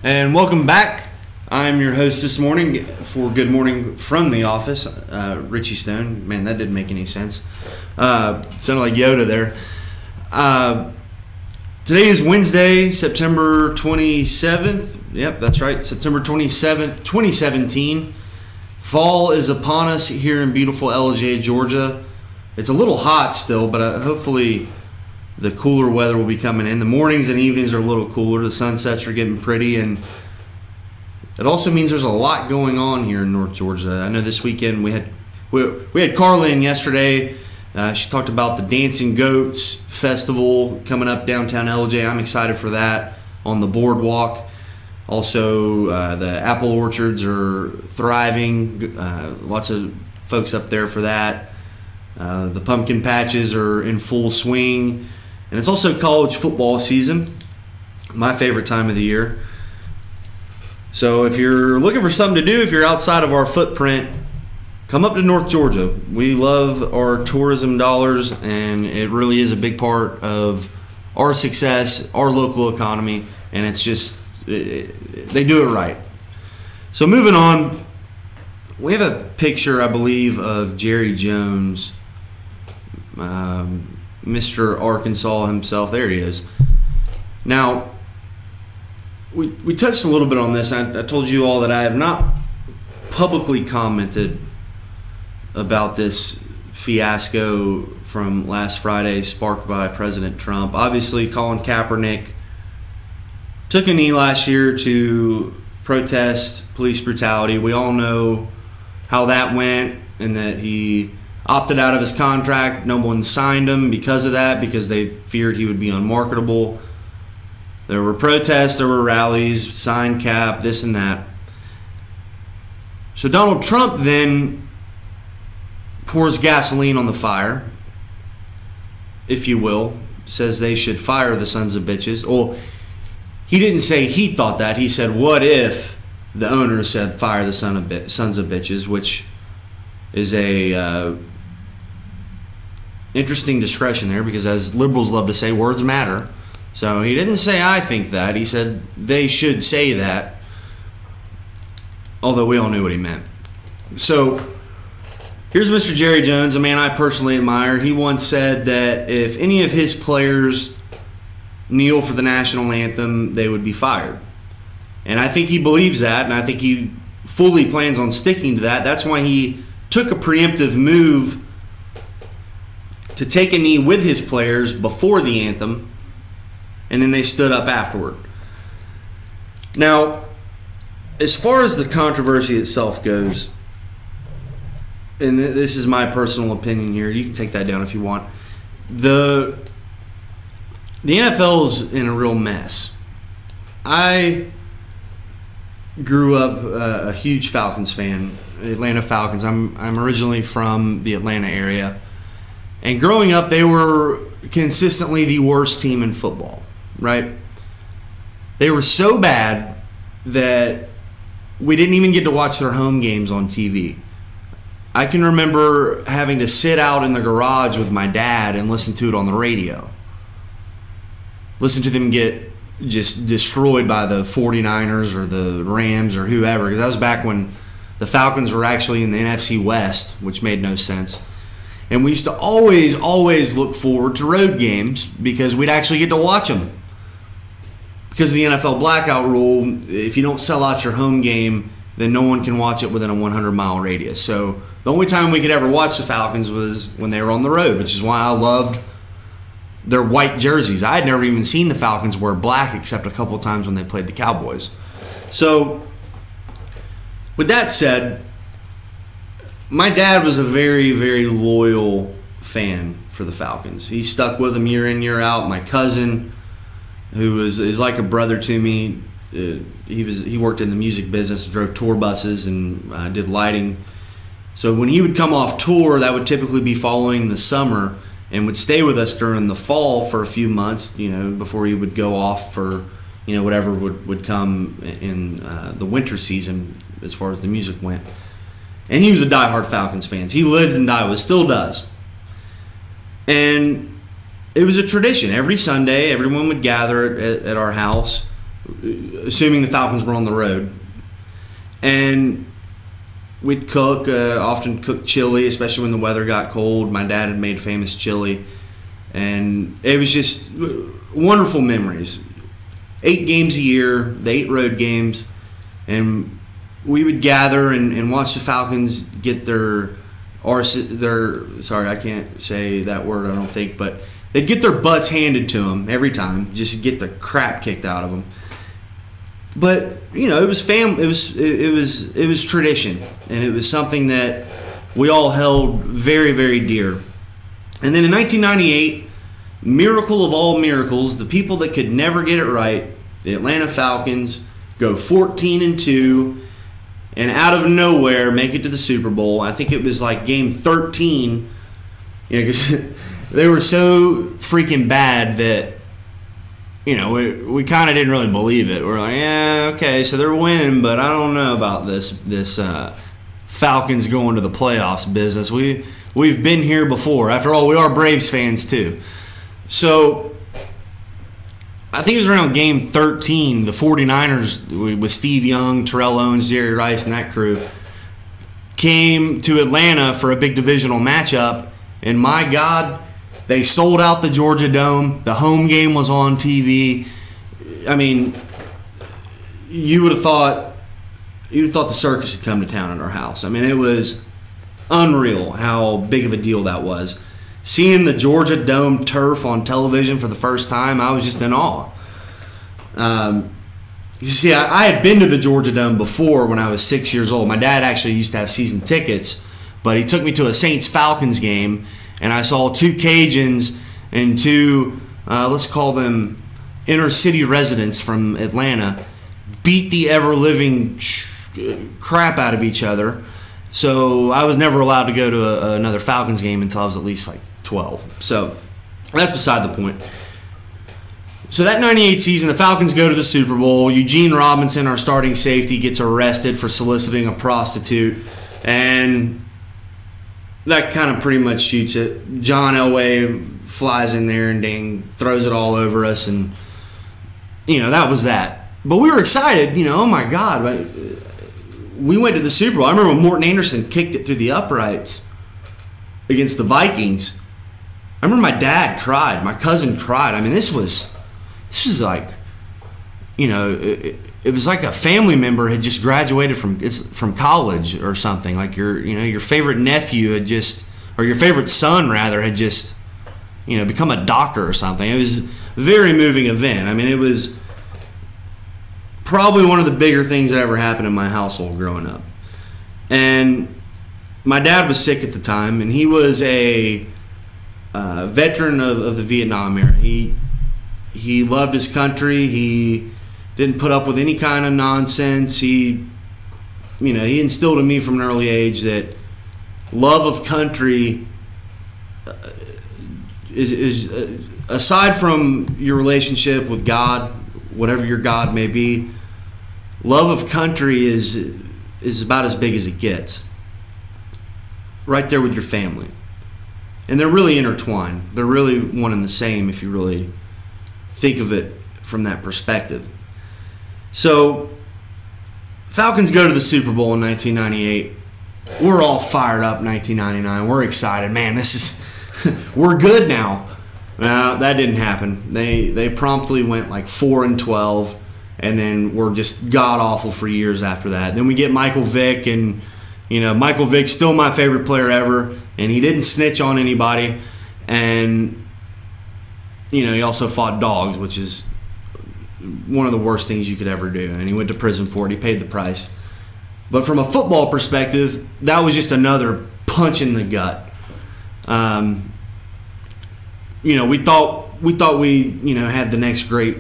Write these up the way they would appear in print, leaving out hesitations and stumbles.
And welcome back. I'm your host this morning for Good Morning from the Office, Richie Stone. Man, that didn't make any sense. Sounded like Yoda there. Today is Wednesday, September 27th. Yep, that's right, September 27th, 2017. Fall is upon us here in beautiful LJ, Georgia. It's a little hot still, but hopefully the cooler weather will be coming in. The mornings and evenings are a little cooler. The sunsets are getting pretty, and it also means there's a lot going on here in North Georgia. I know this weekend we had Carla in yesterday. She talked about the Dancing Goats Festival coming up downtown LJ. I'm excited for that on the boardwalk. Also, the apple orchards are thriving. Lots of folks up there for that. The pumpkin patches are in full swing. And it's also college football season, my favorite time of the year. So if you're looking for something to do, if you're outside of our footprint, come up to North Georgia. We love our tourism dollars, and it really is a big part of our success, our local economy, and it's just, they do it right. So moving on, we have a picture, I believe, of Jerry Jones, Mr. Arkansas himself. There he is. Now, we touched a little bit on this. I told you all that I have not publicly commented about this fiasco from last Friday sparked by President Trump. Obviously, Colin Kaepernick took a knee last year to protest police brutality. We all know how that went, and that he opted out of his contract. No one signed him because of that, because they feared he would be unmarketable. There were protests, there were rallies, sign cap, this and that. So Donald Trump then pours gasoline on the fire, if you will, says they should fire the sons of bitches. Well, he didn't say he thought that. He said, what if the owner said fire the sons of bitches, which is a interesting discretion there, because as liberals love to say, words matter. So he didn't say I think that. He said they should say that, although we all knew what he meant. So here's Mr. Jerry Jones, a man I personally admire. He once said that if any of his players kneel for the national anthem, they would be fired. And I think he believes that, and I think he fully plans on sticking to that. That's why he took a preemptive move to take a knee with his players before the anthem, and then they stood up afterward. Now, as far as the controversy itself goes, and this is my personal opinion here, you can take that down if you want, the NFL's in a real mess. I grew up a huge Falcons fan, Atlanta Falcons. I'm originally from the Atlanta area. And growing up, they were consistently the worst team in football, right? They were so bad that we didn't even get to watch their home games on TV. I can remember having to sit out in the garage with my dad and listen to it on the radio. Listen to them get just destroyed by the 49ers or the Rams or whoever, because that was back when the Falcons were actually in the NFC West, which made no sense. And we used to always look forward to road games because we'd actually get to watch them. Because of the NFL blackout rule, if you don't sell out your home game, then no one can watch it within a 100-mile radius. So the only time we could ever watch the Falcons was when they were on the road, which is why I loved their white jerseys. I had never even seen the Falcons wear black except a couple times when they played the Cowboys. So with that said, my dad was a very, very loyal fan for the Falcons. He stuck with them year in, year out. My cousin, who is like a brother to me, he worked in the music business, drove tour buses, and did lighting. So when he would come off tour, that would typically be following the summer, and would stay with us during the fall for a few months, before he would go off for, whatever would come in the winter season as far as the music went. And he was a diehard Falcons fan. He lived and died with, still does. And it was a tradition. Every Sunday, everyone would gather at our house assuming the Falcons were on the road. And we'd cook, often cook chili, especially when the weather got cold. My dad had made famous chili. And it was just wonderful memories. 8 games a year, the 8 road games. And we would gather and watch the Falcons get their sorry, I can't say that word, I don't think, but they'd get their butts handed to them every time, just get the crap kicked out of them. But it was it was tradition, and it was something that we all held very, very dear. And then in 1998, miracle of all miracles, the people that could never get it right, the Atlanta Falcons, go 14-2. And out of nowhere, make it to the Super Bowl. I think it was like game 13, because they were so freaking bad that, we kind of didn't really believe it. We're like, yeah, okay, so they're winning, but I don't know about this Falcons going to the playoffs business. We've been here before. After all, we are Braves fans too. So I think it was around game 13, the 49ers with Steve Young, Terrell Owens, Jerry Rice, and that crew came to Atlanta for a big divisional matchup, and my God, they sold out the Georgia Dome. The home game was on TV. I mean, you would have thought the circus had come to town at our house. I mean, it was unreal how big of a deal that was. Seeing the Georgia Dome turf on television for the first time, I was just in awe. You see, I had been to the Georgia Dome before when I was 6 years old. My dad actually used to have season tickets, but he took me to a Saints-Falcons game, and I saw 2 Cajuns and 2, let's call them inner-city residents from Atlanta, beat the ever-living crap out of each other. So I was never allowed to go to another Falcons game until I was at least like 12. So that's beside the point. So that 98 season, the Falcons go to the Super Bowl. Eugene Robinson, our starting safety, gets arrested for soliciting a prostitute. And that kind of pretty much shoots it. John Elway flies in there and dang throws it all over us. And, that was that. But we were excited. Oh, my God. We went to the Super Bowl. I remember when Morton Anderson kicked it through the uprights against the Vikings. I remember my dad cried. My cousin cried. I mean, this was like, it was like a family member had just graduated from college or something. Like your favorite nephew had just, or your favorite son rather, had just, become a doctor or something. It was a very moving event. I mean, it was probably one of the bigger things that ever happened in my household growing up. And my dad was sick at the time, and he was a veteran of the Vietnam era. He loved his country. He didn't put up with any kind of nonsense. He instilled in me from an early age that love of country is aside from your relationship with God, whatever your God may be, love of country is about as big as it gets. Right there with your family. And they're really intertwined. They're really one and the same if you really think of it from that perspective. So, Falcons go to the Super Bowl in 1998. We're all fired up 1999. We're excited. Man, we're good now. Well, that didn't happen. They promptly went like 4-12, and then were just god-awful for years after that. Then we get Michael Vick, and Michael Vick's still my favorite player ever, and he didn't snitch on anybody, and he also fought dogs, which is one of the worst things you could ever do, and he went to prison for it. He paid the price. But from a football perspective, that was just another punch in the gut. We thought we had the next great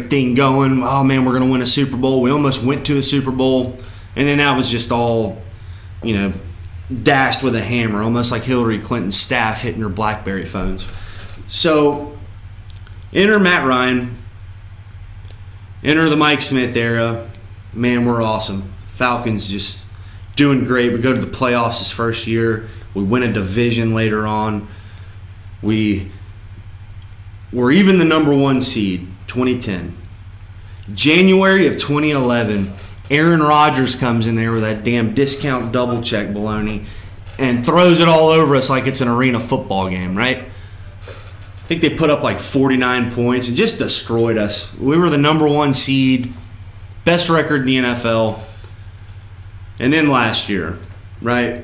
thing going. Oh man, we're gonna win a Super Bowl. We almost went to a Super Bowl, and then that was just all dashed with a hammer, almost like Hillary Clinton's staff hitting her BlackBerry phones. So enter Matt Ryan, enter the Mike Smith era. Man, we're awesome. Falcons just doing great. We go to the playoffs his first year. We win a division later on. We were even the number 1 seed, 2010. January of 2011, Aaron Rodgers comes in there with that damn discount double check baloney and throws it all over us like it's an arena football game, right? I think they put up like 49 points and just destroyed us. We were the number 1 seed, best record in the NFL. And then last year, right?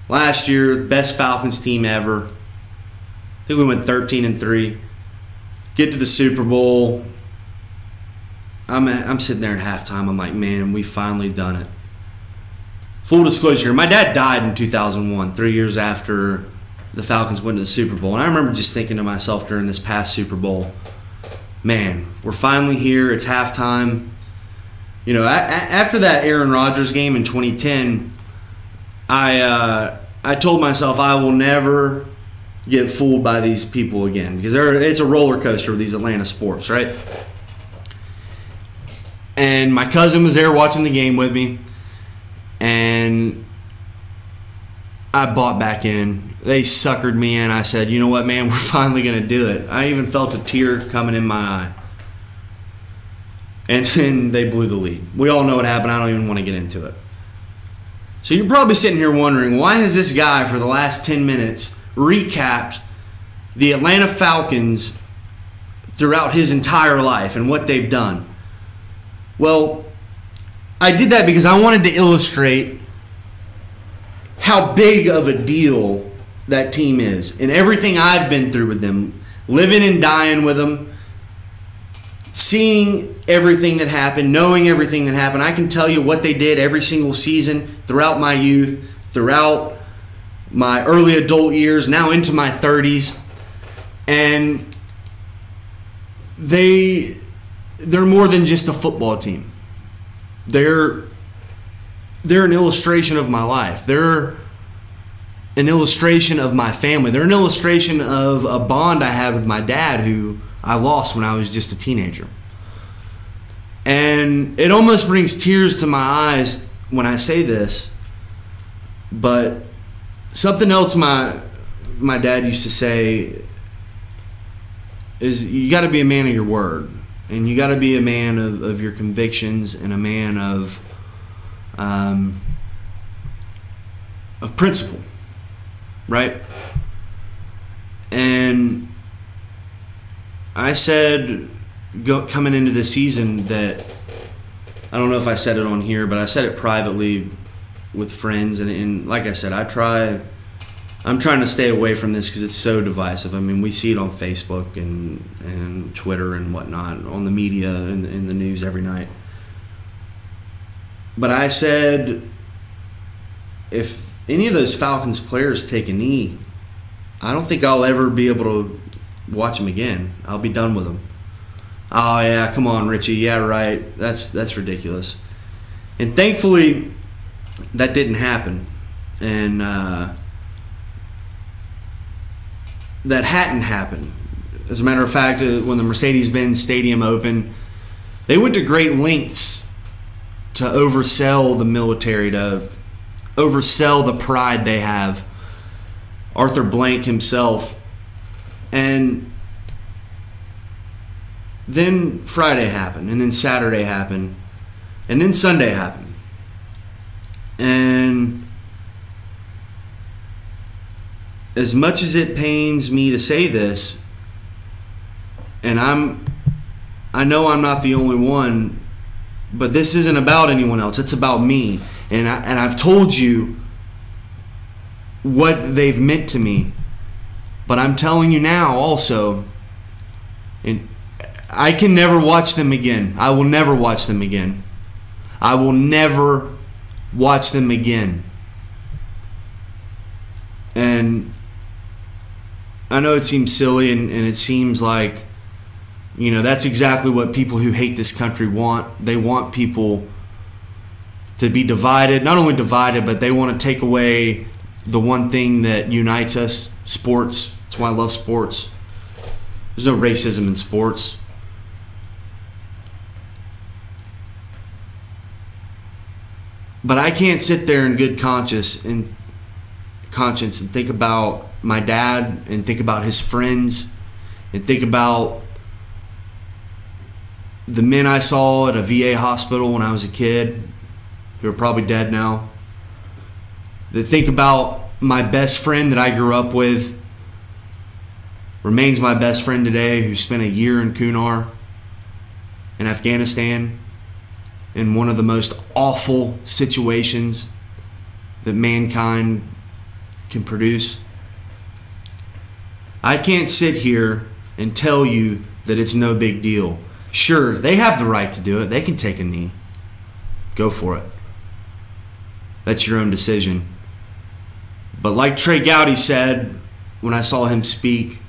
Last year, best Falcons team ever. I think we went 13-3. Get to the Super Bowl. I'm sitting there at halftime. I'm like, man, we finally done it. Full disclosure, my dad died in 2001, 3 years after the Falcons went to the Super Bowl. And I remember just thinking to myself during this past Super Bowl, man, we're finally here. It's halftime. You know, after that Aaron Rodgers game in 2010, I told myself I will never get fooled by these people again, because it's a roller coaster with these Atlanta sports, right? And my cousin was there watching the game with me, and I bought back in. They suckered me in. I said, you know what, man, we're finally going to do it. I even felt a tear coming in my eye. And then they blew the lead. We all know what happened. I don't even want to get into it. So you're probably sitting here wondering, why has this guy for the last 10 minutes recapped the Atlanta Falcons throughout his entire life and what they've done? Well, I did that because I wanted to illustrate how big of a deal that team is and everything I've been through with them, living and dying with them, seeing everything that happened, knowing everything that happened. I can tell you what they did every single season throughout my youth, throughout my early adult years, now into my 30s. And they're more than just a football team. They're an illustration of my life. They're an illustration of my family. They're an illustration of a bond I had with my dad, who I lost when I was just a teenager. And it almost brings tears to my eyes when I say this, but something else my dad used to say is, you got to be a man of your word, and you got to be a man of your convictions, and a man of principle, right? And I said, coming into the season, that I don't know if I said it on here, but I said it privately with friends, and like I said, I'm trying to stay away from this because it's so divisive. I mean, we see it on Facebook and Twitter and whatnot, on the media and in the news every night. But I said, if any of those Falcons players take a knee, I don't think I'll ever be able to watch them again. I'll be done with them. Oh yeah, come on, Richie. Yeah, right. That's ridiculous. And thankfully, that didn't happen. And that hadn't happened. As a matter of fact, when the Mercedes-Benz Stadium opened, they went to great lengths to oversell the military, to oversell the pride they have. Arthur Blank himself. And then Friday happened, and then Saturday happened, and then Sunday happened. And as much as it pains me to say this, and I know I'm not the only one, but this isn't about anyone else. It's about me. And I've told you what they've meant to me. But I'm telling you now also, and I can never watch them again. I will never watch them again. I will never watch them again. And I know it seems silly, and it seems like, you know, that's exactly what people who hate this country want. They want people to be divided. Not only divided, but they want to take away the one thing that unites us, sports. That's why I love sports. There's no racism in sports. But I can't sit there in good conscience and think about my dad, and think about his friends, and think about the men I saw at a VA hospital when I was a kid, who are probably dead now, that think about my best friend that I grew up with, remains my best friend today, who spent a year in Kunar in Afghanistan in one of the most awful situations that mankind can produce. I can't sit here and tell you that it's no big deal. Sure, they have the right to do it. They can take a knee. Go for it. That's your own decision. But like Trey Gowdy said when I saw him speak,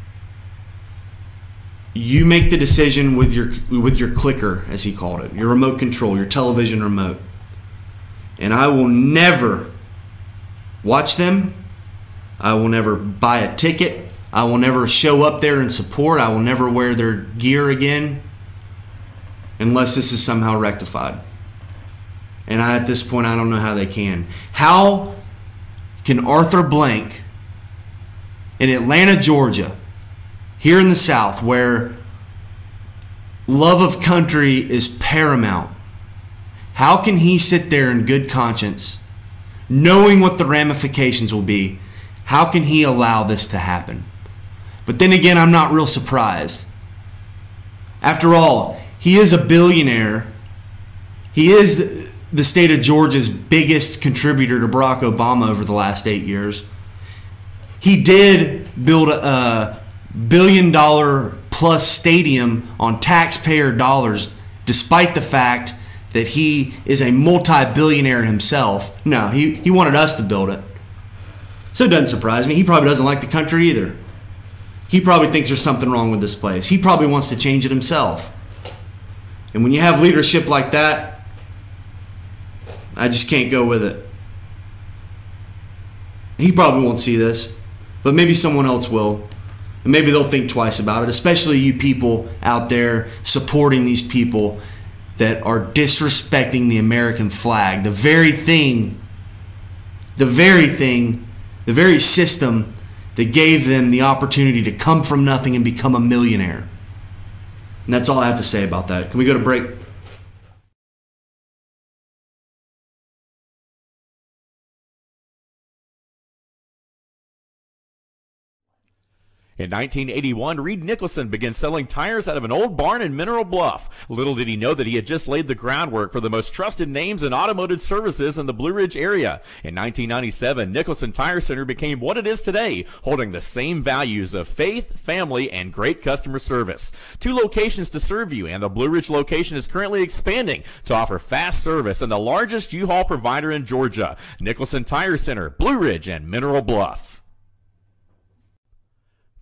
you make the decision with your clicker, as he called it, your remote control, your television remote. And I will never watch them. I will never buy a ticket. I will never show up there and support. I will never wear their gear again unless this is somehow rectified. And at this point, I don't know how they can. How can Arthur Blank in Atlanta, Georgia, here in the South, where love of country is paramount, how can he sit there in good conscience, knowing what the ramifications will be, how can he allow this to happen? But then again, I'm not real surprised. After all, he is a billionaire. He is the state of Georgia's biggest contributor to Barack Obama over the last 8 years. He did build a $1 billion+ stadium on taxpayer dollars, despite the fact that he is a multi-billionaire himself. No, he wanted us to build it. So it doesn't surprise me. He probably doesn't like the country either. He probably thinks there's something wrong with this place. He probably wants to change it himself. And when you have leadership like that, I just can't go with it. He probably won't see this, but maybe someone else will. And maybe they'll think twice about it, especially you people out there supporting these people that are disrespecting the American flag, the very system that gave them the opportunity to come from nothing and become a millionaire. And that's all I have to say about that. Can we go to break? In 1981, Reed Nicholson began selling tires out of an old barn in Mineral Bluff. Little did he know that he had just laid the groundwork for the most trusted names in automotive services in the Blue Ridge area. In 1997, Nicholson Tire Center became what it is today, holding the same values of faith, family, and great customer service. 2 locations to serve you, and the Blue Ridge location is currently expanding to offer fast service and the largest U-Haul provider in Georgia. Nicholson Tire Center, Blue Ridge, and Mineral Bluff.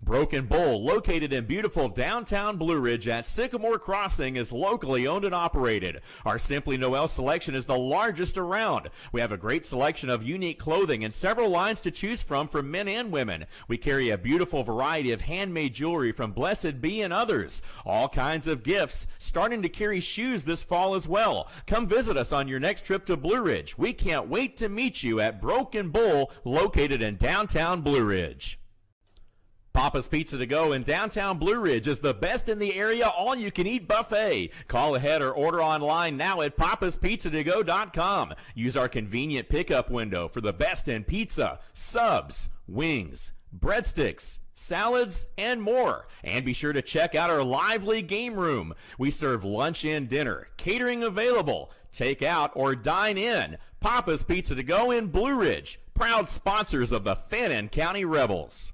Broken Bull, located in beautiful downtown Blue Ridge at Sycamore Crossing, is locally owned and operated. Our Simply Noel selection is the largest around. We have a great selection of unique clothing and several lines to choose from for men and women. We carry a beautiful variety of handmade jewelry from Blessed Be and others. All kinds of gifts, starting to carry shoes this fall as well. Come visit us on your next trip to Blue Ridge. We can't wait to meet you at Broken Bull, located in downtown Blue Ridge. Papa's Pizza to Go in downtown Blue Ridge is the best in the area all-you-can-eat buffet. Call ahead or order online now at papaspizzatogo.com. Use our convenient pickup window for the best in pizza, subs, wings, breadsticks, salads, and more. And be sure to check out our lively game room. We serve lunch and dinner, catering available, take out or dine in. Papa's Pizza to Go in Blue Ridge, proud sponsors of the Fannin County Rebels.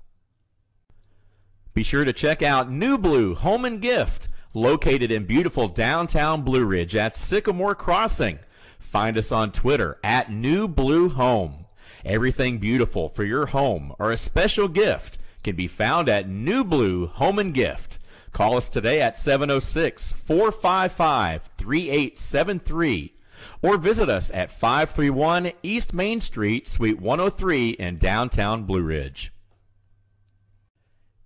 Be sure to check out New Blue Home and Gift, located in beautiful downtown Blue Ridge at Sycamore Crossing. Find us on Twitter at New Blue Home. Everything beautiful for your home or a special gift can be found at New Blue Home and Gift. Call us today at 706-455-3873 or visit us at 531 East Main Street, Suite 103 in downtown Blue Ridge.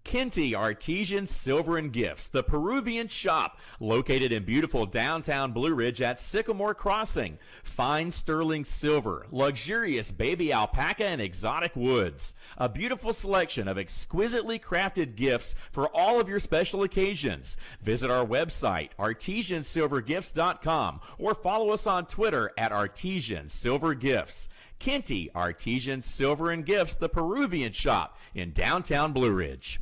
Kenty Artesian Silver and Gifts, the Peruvian shop, located in beautiful downtown Blue Ridge at Sycamore Crossing. Fine sterling silver, luxurious baby alpaca and exotic woods. A beautiful selection of exquisitely crafted gifts for all of your special occasions. Visit our website, artesiansilvergifts.com, or follow us on Twitter at Artesian Silver Gifts. Kenty Artesian Silver and Gifts, the Peruvian shop in downtown Blue Ridge.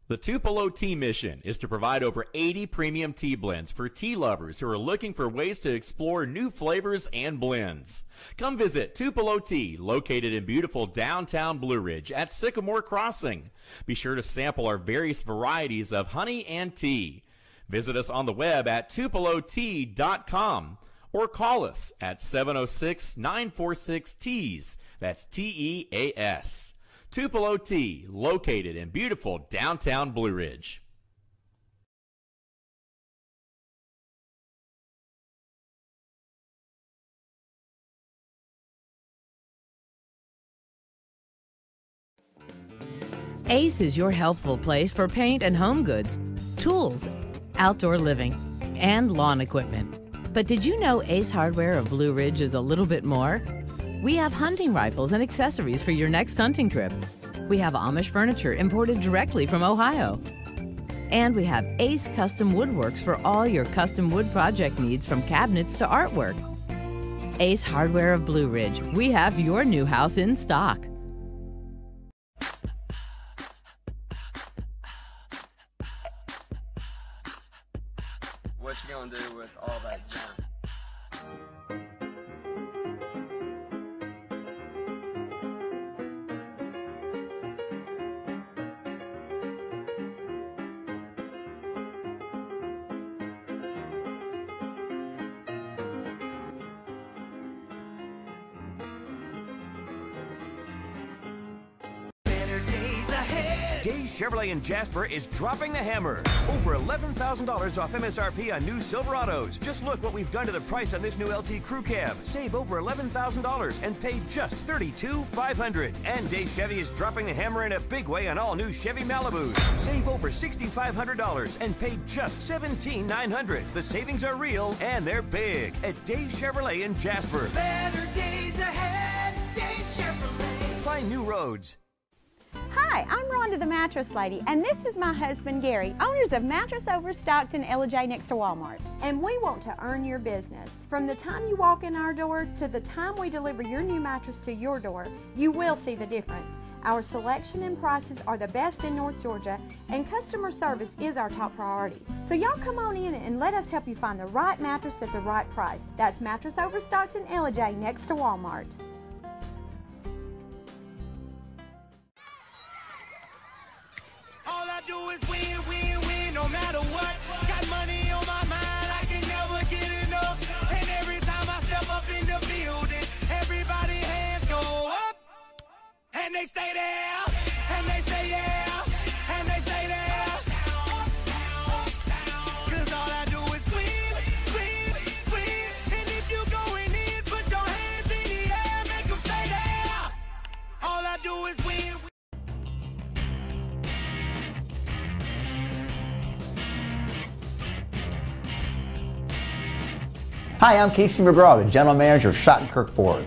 The Tupelo Tea mission is to provide over 80 premium tea blends for tea lovers who are looking for ways to explore new flavors and blends. Come visit Tupelo Tea, located in beautiful downtown Blue Ridge at Sycamore Crossing. Be sure to sample our various varieties of honey and tea. Visit us on the web at tupelotea.com or call us at 706-946-TEAS. That's TEAS. Tupelo Tea, located in beautiful downtown Blue Ridge. Ace is your helpful place for paint and home goods, tools, outdoor living, and lawn equipment. But did you know Ace Hardware of Blue Ridge is a little bit more? We have hunting rifles and accessories for your next hunting trip. We have Amish furniture imported directly from Ohio. And we have Ace Custom Woodworks for all your custom wood project needs, from cabinets to artwork. Ace Hardware of Blue Ridge. We have your new house in stock. What you gonna do with all that junk? Days Chevrolet in Jasper is dropping the hammer. Over $11,000 off MSRP on new Silverados. Just look what we've done to the price on this new LT Crew Cab. Save over $11,000 and pay just $32,500. And Days Chevy is dropping the hammer in a big way on all new Chevy Malibus. Save over $6,500 and pay just $17,900. The savings are real and they're big at Days Chevrolet in Jasper. Better days ahead, Days Chevrolet. Find new roads. Hi, I'm Rhonda the Mattress Lady, and this is my husband Gary, owners of Mattress Overstocked in LJ next to Walmart. And we want to earn your business. From the time you walk in our door to the time we deliver your new mattress to your door, you will see the difference. Our selection and prices are the best in North Georgia, and customer service is our top priority. So y'all come on in and let us help you find the right mattress at the right price. That's Mattress Overstocked in LJ next to Walmart. All I do is win, win, win, no matter what. Got money on my mind, I can never get enough. And every time I step up in the building, everybody hands go up. And they stay there, and they say yeah, and they stay there. Cause all I do is win, win, win. And if you going in, put your hands in the air, make them stay there. All I do is win. Hi, I'm Casey McGraw, the General Manager of Schottenkirk Ford.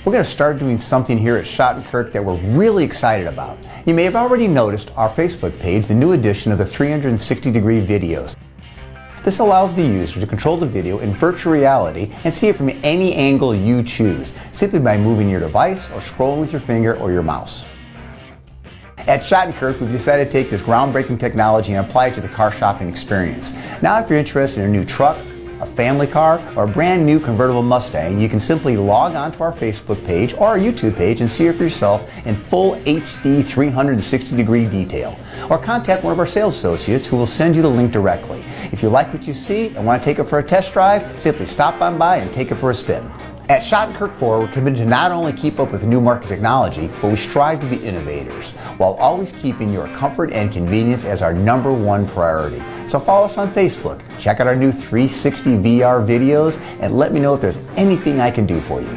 We're going to start doing something here at Schottenkirk that we're really excited about. You may have already noticed our Facebook page, the new edition of the 360-degree videos. This allows the user to control the video in virtual reality and see it from any angle you choose, simply by moving your device or scrolling with your finger or your mouse. At Schottenkirk, we've decided to take this groundbreaking technology and apply it to the car shopping experience. Now, if you're interested in a new truck, a family car, or a brand new convertible Mustang, you can simply log on to our Facebook page or our YouTube page and see it for yourself in full HD 360-degree detail. Or contact one of our sales associates who will send you the link directly. If you like what you see and want to take it for a test drive, simply stop on by and take it for a spin. At Schottenkirk Ford, we're committed to not only keep up with new market technology, but we strive to be innovators, while always keeping your comfort and convenience as our #1 priority. So follow us on Facebook, check out our new 360 VR videos, and let me know if there's anything I can do for you.